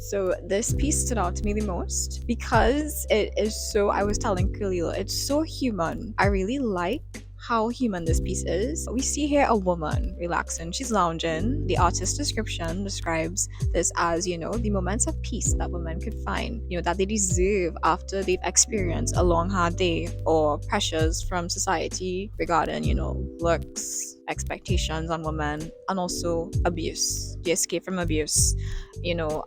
So this piece stood out to me the most because it is so, I was telling Khalil, it's so human. I really like how human this piece is. We see here a woman relaxing. She's lounging. The artist's description describes this as, the moments of peace that women could find, that they deserve after they've experienced a long, hard day or pressures from society regarding, looks, expectations on women, and also abuse, the escape from abuse.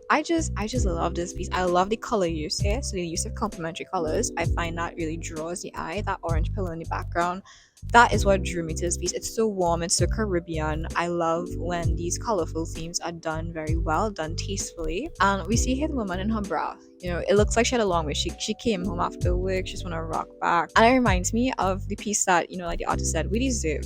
I just love this piece. I love the color use here. So the use of complementary colors, I find that really draws the eye. That orange pillow in the background, that is what drew me to this piece. It's so warm, it's so Caribbean. I love when these colorful themes are done very well, done tastefully. And we see here the woman in her bra. It looks like she had a long way. She came home after work, she just want to rock back. And it reminds me of the piece that, like the artist said, we deserve.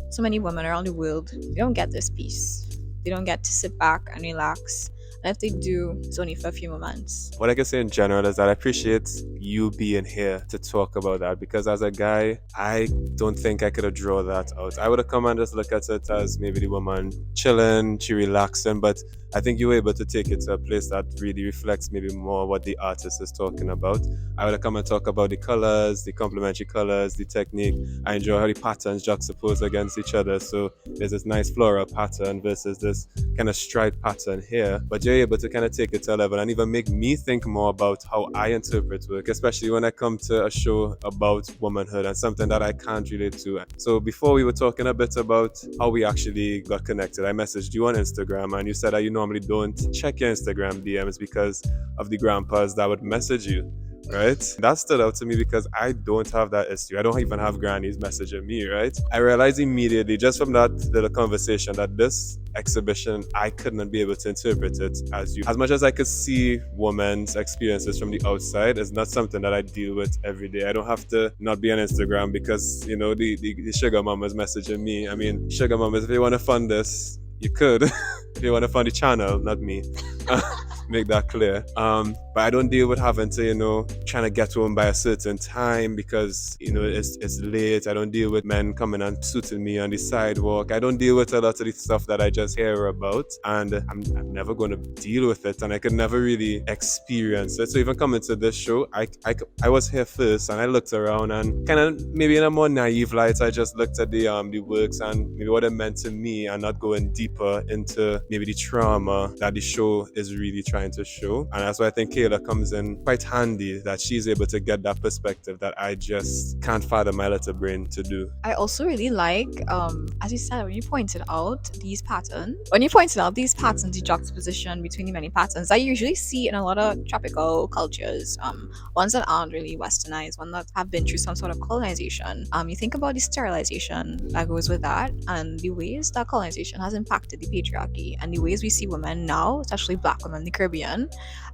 So many women around the world, they don't get this piece. They don't get to sit back and relax. And if they do, it's only for a few moments. What I can say in general is that I appreciate you being here to talk about that, because as a guy, I don't think I could have drawn that out. I would have come and just look at it as maybe the woman chilling, she relaxing, but I think you were able to take it to a place that really reflects maybe more what the artist is talking about. I would have come and talk about the colors, the complementary colors, the technique. I enjoy how the patterns juxtapose against each other. So there's this nice floral pattern versus this kind of striped pattern here. But you're able to kind of take it to a level and even make me think more about how I interpret work, especially when I come to a show about womanhood and something that I can't relate to. So before we were talking a bit about how we actually got connected, I messaged you on Instagram and you said that you normally don't check your Instagram DMs because of the grandpas that would message you. Right? That stood out to me because I don't have that issue. I don't even have grannies messaging me, right? I realized immediately just from that little conversation that this exhibition, I could not be able to interpret it as you. As much as I could see women's experiences from the outside, it's not something that I deal with every day. I don't have to not be on Instagram because, the sugar mamas messaging me. I mean, sugar mamas, if you want to fund this, you could. If you want to fund the channel, not me. Make that clear. But I don't deal with having to, trying to get home by a certain time because, it's late. I don't deal with men coming and suiting me on the sidewalk. I don't deal with a lot of the stuff that I just hear about. And I'm never going to deal with it. And I could never really experience it. So even coming to this show, I was here first and I looked around and kind of maybe in a more naive light, I just looked at the works and maybe what it meant to me and not going deeper into maybe the trauma that the show is really trying to show. And that's why I think Kayla comes in quite handy, that she's able to get that perspective that I just can't fathom my little brain to do. I also really like, as you said, when you pointed out these patterns, the juxtaposition between the many patterns I usually see in a lot of tropical cultures, ones that aren't really westernized, ones that have been through some sort of colonization. You think about the sterilization that goes with that and the ways that colonization has impacted the patriarchy and the ways we see women now, especially black women in the Caribbean.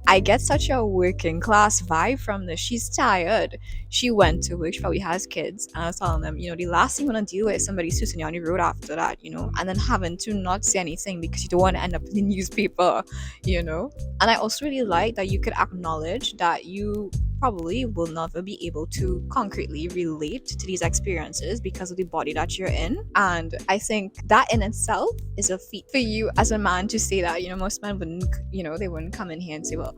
I get such a working class vibe from this. She's tired. She went to work, she probably has kids. And I was telling them, the last thing you want to deal with is somebody suiting you on the road after that, and then having to not say anything because you don't want to end up in the newspaper, And I also really like that you could acknowledge that you probably will never be able to concretely relate to these experiences because of the body that you're in. And I think that in itself is a feat for you as a man to say that. Most men wouldn't, they wouldn't come in here and say, well,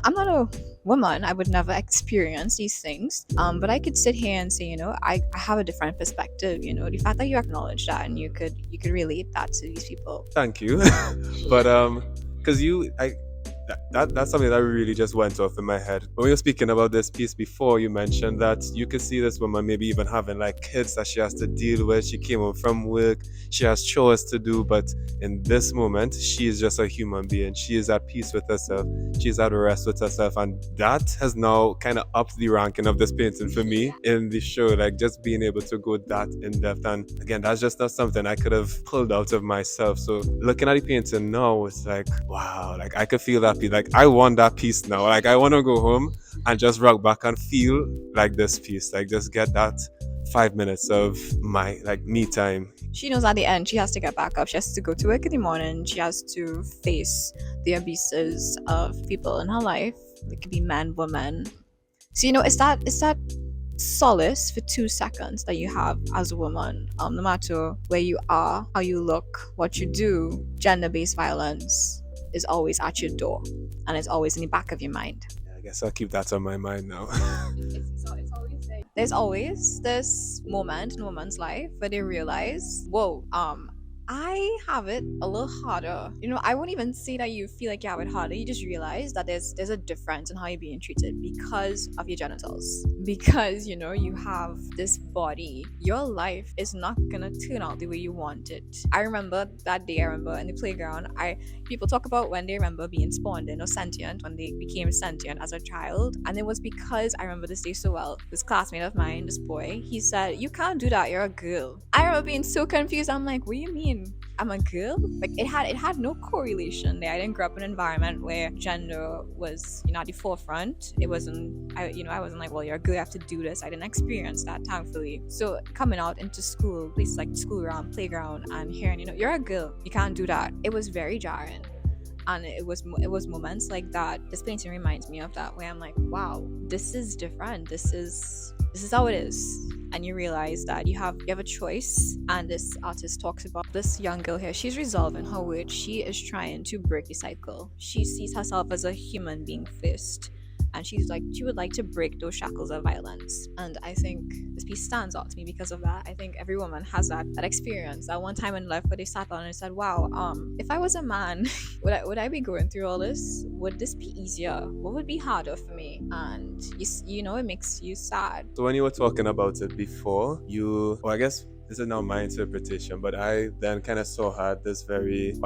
I'm not a woman, I would never experience these things. But I could sit here and say, I have a different perspective, the fact that you acknowledge that and you could relate that to these people. Thank you. But because that's something that really just went off in my head. When we were speaking about this piece before, you mentioned that you could see this woman maybe even having like kids that she has to deal with. She came home from work, she has chores to do, but in this moment, she is just a human being. She is at peace with herself. She is at rest with herself. And that has now kind of upped the ranking of this painting for me in the show, like just being able to go that in depth. And again, that's just not something I could have pulled out of myself. So looking at the painting now, it's like, wow, like I could feel that piece. Like I want that piece now. Like I want to go home and just rock back and feel like this piece. Like just get that 5 minutes of my like me time. She knows at the end she has to get back up. She has to go to work in the morning. She has to face the abuses of people in her life. It could be men, women. So it's that solace for 2 seconds that you have as a woman, no matter where you are, how you look, what you do, gender-based violence. is always at your door, and it's always in the back of your mind. Yeah, I guess I'll keep that on my mind now. It's always there. There's always this moment in a woman's life where they realize, whoa, I have it a little harder. I won't even say that you feel like you have it harder. You just realize that there's a difference in how you're being treated because of your genitals. Because you have this body. Your life is not gonna turn out the way you want it. I remember that day. I remember in the playground. I People talk about when they remember being spawned in or sentient, when they became sentient as a child, and it was because I remember this day so well. This classmate of mine, this boy, he said, "You can't do that. You're a girl." I remember being so confused. I'm like, "What do you mean? I'm a girl?" Like it had no correlation there. I didn't grow up in an environment where gender was at the forefront. It wasn't. I wasn't like, "Well, you're a girl. You have to do this." I didn't experience that, thankfully. So coming out into school, places like school around playground, and hearing, "You're a girl. You can't do that," it was very jarring. And it was moments like that. This painting reminds me of that, where I'm like, wow, this is different. This is how it is. And you realize that you have a choice. And this artist talks about this young girl here. She's resolving her weight. She is trying to break the cycle. She sees herself as a human being first, and she would like to break those shackles of violence. And I think this piece stands out to me because of that. I think every woman has that experience, that one time in life where they sat down and said, wow, if I was a man, would I be going through all this? Would this be easier? What would be harder for me? And it makes you sad. So when you were talking about it before, or I guess this is now my interpretation, but I then kind of saw her as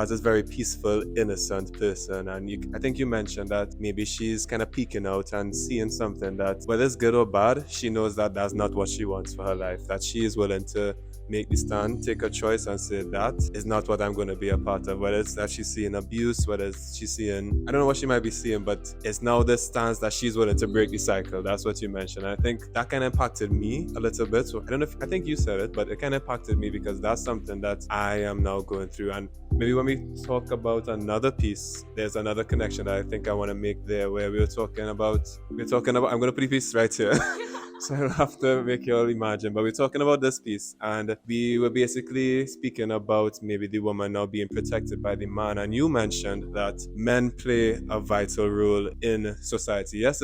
this very peaceful, innocent person. And I think you mentioned that maybe she's kind of peeking out and seeing something that, whether it's good or bad, she knows that that's not what she wants for her life, that she is willing to make the stand, take a choice and say that is not what I'm going to be a part of. Whether it's that she's seeing abuse, whether it's she's seeing, I don't know what she might be seeing, but it's now this stance that she's willing to break the cycle. That's what you mentioned. I think that kind of impacted me a little bit. So I don't know if, I think you said it, but it kind of impacted me because that's something that I am now going through. And maybe when we talk about another piece, there's another connection that I think I want to make there, where we're talking about, I'm going to put the piece right here. So I don't have to make you all imagine. But we're talking about this piece, and we were basically speaking about maybe the woman now being protected by the man. And you mentioned that men play a vital role in society. Yes,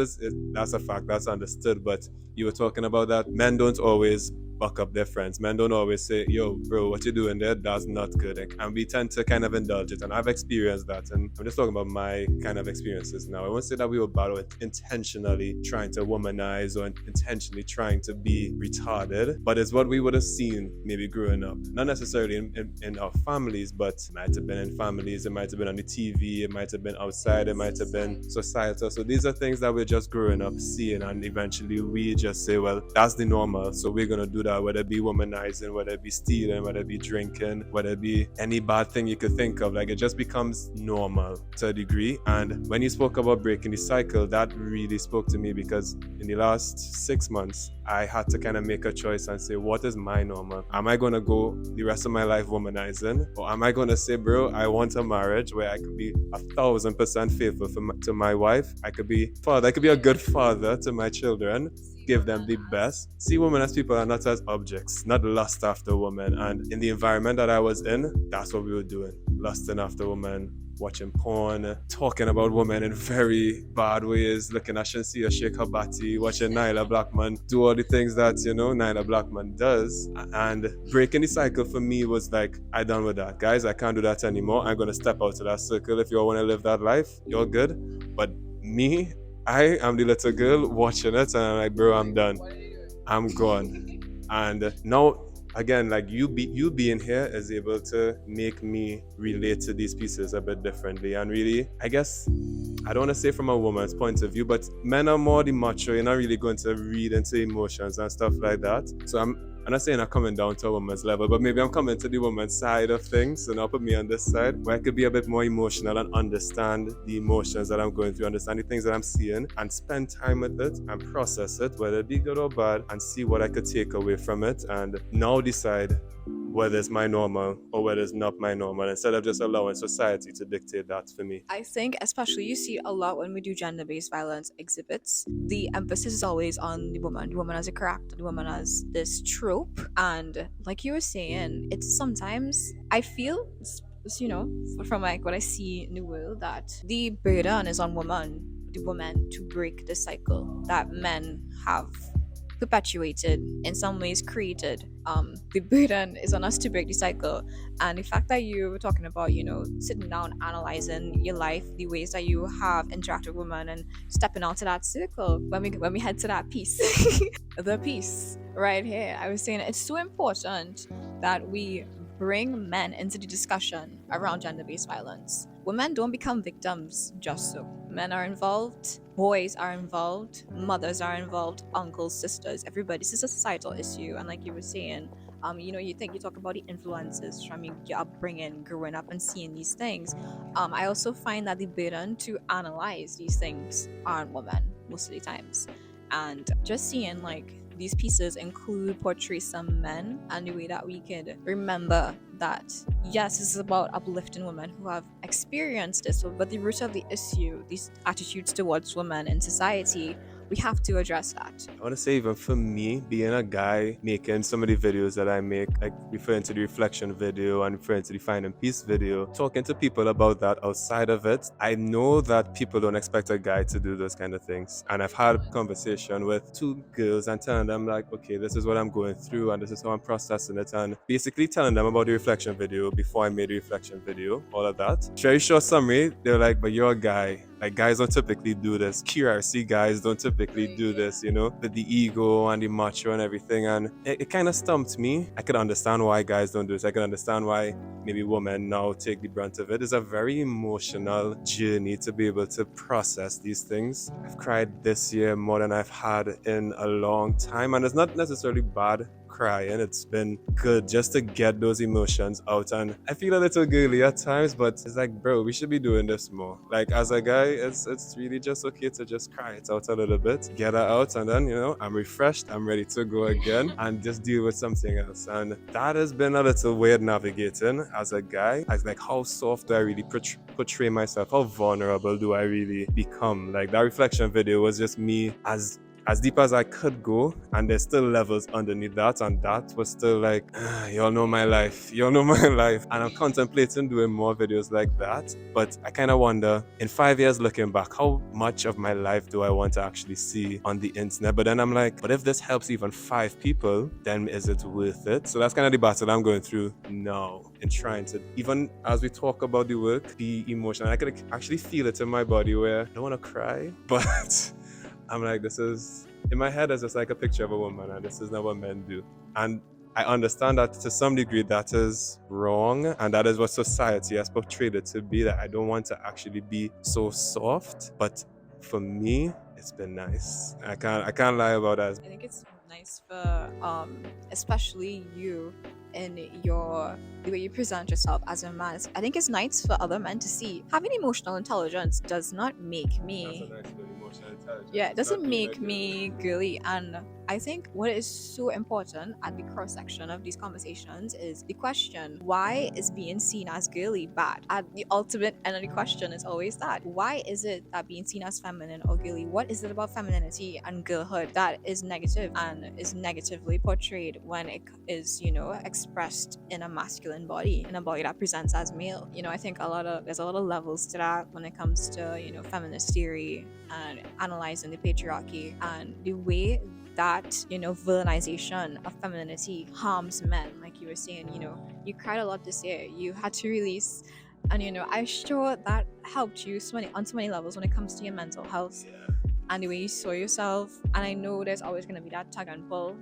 that's a fact, that's understood. But you were talking about that men don't always buck up their friends. Men don't always say, yo, bro, what you doing there? That's not good. And we tend to kind of indulge it. And I've experienced that. And I'm just talking about my kind of experiences now. I won't say that we were bad or intentionally trying to womanize or intentionally trying to be retarded, but it's what we would have seen maybe growing up. Not necessarily in our families, but it might have been in families, it might have been on the TV, it might have been outside, it might have been societal. So these are things that we're just growing up seeing, and eventually we just say, well, that's the normal, so we're going to do that, whether it be womanizing, whether it be stealing, whether it be drinking, whether it be any bad thing you could think of. Like, it just becomes normal to a degree. And when you spoke about breaking the cycle, that really spoke to me, because in the last 6 months I had to kind of make a choice and say, what is my normal? Am I going to go the rest of my life womanizing, or am I going to say, bro, I want a marriage where I could be 1,000% faithful to my wife, I could be a good father to my children, give them the best, see women as people and not as objects, not lust after women. And in the environment that I was in, that's what we were doing, lusting after women, watching porn, talking about women in very bad ways, looking at Shansia shake her body, watching Nyla Blackman do all the things that, Nyla Blackman does. And breaking the cycle for me was like, I done with that. Guys, I can't do that anymore. I'm going to step out of that circle. If you all want to live that life, you're good. But me, I am the little girl watching it, and I'm like, bro, I'm done. I'm gone. And now, again, like you being here is able to make me relate to these pieces a bit differently. And really, I guess, I don't want to say from a woman's point of view, but men are more the macho. You're not really going to read into emotions and stuff like that. So I'm not saying I'm coming down to a woman's level, but maybe I'm coming to the woman's side of things. So now put me on this side where I could be a bit more emotional and understand the emotions that I'm going through, understand the things that I'm seeing, and spend time with it and process it, whether it be good or bad, and see what I could take away from it, and now decide whether it's my normal or whether it's not my normal, instead of just allowing society to dictate that for me. I think especially you see a lot when we do gender-based violence exhibits, the emphasis is always on the woman as a character, the woman as this trope. And like you were saying, it's sometimes I feel just from like what I see in the world, that the burden is on the woman to break the cycle that men have perpetuated, in some ways created. The burden is on us to break the cycle. And the fact that you were talking about, sitting down, analyzing your life, the ways that you have interacted with women, and stepping out to that circle when we head to that piece, the piece right here. I was saying it's so important that we bring men into the discussion around gender-based violence. Women don't become victims just so. Men are involved, boys are involved, mothers are involved, uncles, sisters, everybody. This is a societal issue. And like you were saying, you talk about the influences from your upbringing, growing up and seeing these things. I also find that the burden to analyze these things are on women most of the times. And just seeing like these pieces portray some men, and the way that we could remember that yes, this is about uplifting women who have experienced this, but the root of the issue, these attitudes towards women in society, we have to address that. I want to say, even for me, being a guy making some of the videos that I make, like referring to the reflection video and referring to the finding peace video, talking to people about that outside of it, I know that people don't expect a guy to do those kind of things. And I've had a conversation with two girls and telling them like, okay, this is what I'm going through and this is how I'm processing it, and basically telling them about the reflection video before I made the reflection video, all of that. Very short summary, they're like, but you're a guy. Like, guys don't typically do this. QRC guys don't typically do this, with the ego and the macho and everything. And it kind of stumped me. I could understand why guys don't do this. I could understand why maybe women now take the brunt of it. It's a very emotional journey to be able to process these things. I've cried this year more than I've had in a long time. And it's not necessarily bad crying. It's been good just to get those emotions out. And I feel a little girly at times, but it's like, bro, we should be doing this more. Like, as a guy, it's really just okay to just cry it out a little bit, get it out, and then I'm refreshed, I'm ready to go again and just deal with something else. And that has been a little weird navigating as a guy. As like, how soft do I really portray myself? How vulnerable do I really become? Like, that reflection video was just me as deep as I could go, and there's still levels underneath that, and that was still like, y'all know my life, and I'm contemplating doing more videos like that. But I kind of wonder, in 5 years looking back, how much of my life do I want to actually see on the internet? But then I'm like, but if this helps even 5 people, then is it worth it? So that's kind of the battle I'm going through now, in trying to, even as we talk about the work, be emotional. I could actually feel it in my body where I don't want to cry, but I'm like, this is, in my head, it's just like a picture of a woman, and this is not what men do. And I understand that to some degree that is wrong, and that is what society has portrayed it to be, that I don't want to actually be so soft. But for me, it's been nice. I can't lie about that. I think it's nice for especially you in the way you present yourself as a man. I think it's nice for other men to see. Having emotional intelligence does not make me, That's a nice word, emotional intelligence. yeah, it It's doesn't not being make like me girly. And I think what is so important at the cross section of these conversations is the question, why is being seen as girly bad? At the ultimate end of the question is always that. Why is it that being seen as feminine or girly, what is it about femininity and girlhood that is negative and is negatively portrayed when it is, expressed in a masculine body, in a body that presents as male? I think there's a lot of levels to that when it comes to, feminist theory and analyzing the patriarchy and the way that villainization of femininity harms men. Like you were saying, you cried a lot this year, you had to release, and I'm sure that helped you on so many levels when it comes to your mental health and the way you saw yourself. And I know there's always going to be that tug and pull,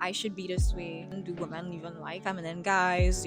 I should be this way, and do women even like feminine guys?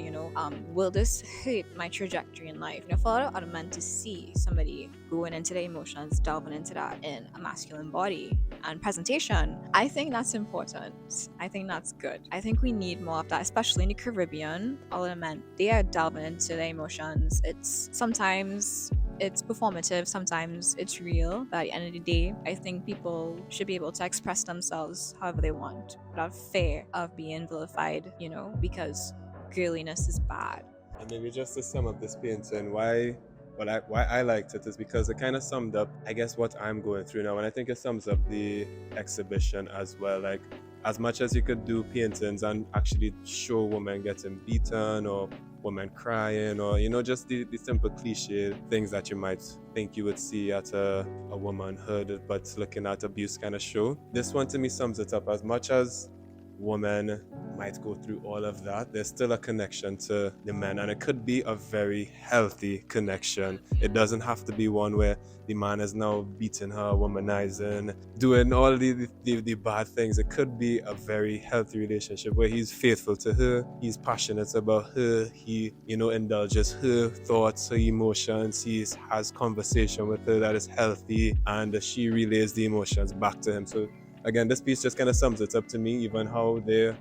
Will this hurt my trajectory in life? For a lot of other men to see somebody going into their emotions, delving into that in a masculine body and presentation, I think that's important. I think that's good. I think we need more of that, especially in the Caribbean. All of the men, they are delving into their emotions. Sometimes it's performative, sometimes it's real, but at the end of the day, I think people should be able to express themselves however they want without fear of being vilified, because girliness is bad. And maybe just to sum up this painting, why I liked it is because it kind of summed up, I guess, what I'm going through now, and I think it sums up the exhibition as well. Like, as much as you could do paintings and actually show women getting beaten or women crying or just the simple cliche things that you might think you would see at a womanhood but looking at abuse kind of show, this one to me sums it up. As much as women might go through all of that, there's still a connection to the men, and it could be a very healthy connection. It doesn't have to be one where the man is now beating her, womanizing, doing all the bad things. It could be a very healthy relationship where he's faithful to her, he's passionate about her, he indulges her thoughts, her emotions, he has conversation with her that is healthy, and she relays the emotions back to him. So again, this piece just kind of sums it up to me, even how they're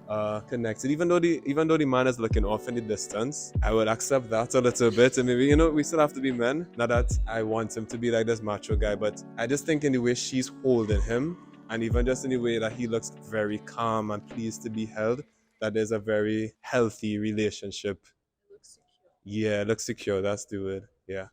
connected. Even though the man is looking off in the distance, I would accept that a little bit, and maybe we still have to be men. Not that I want him to be like this macho guy, but I just think in the way she's holding him, and even just in the way that he looks very calm and pleased to be held, that there's a very healthy relationship. Yeah, looks secure. That's the word. Yeah.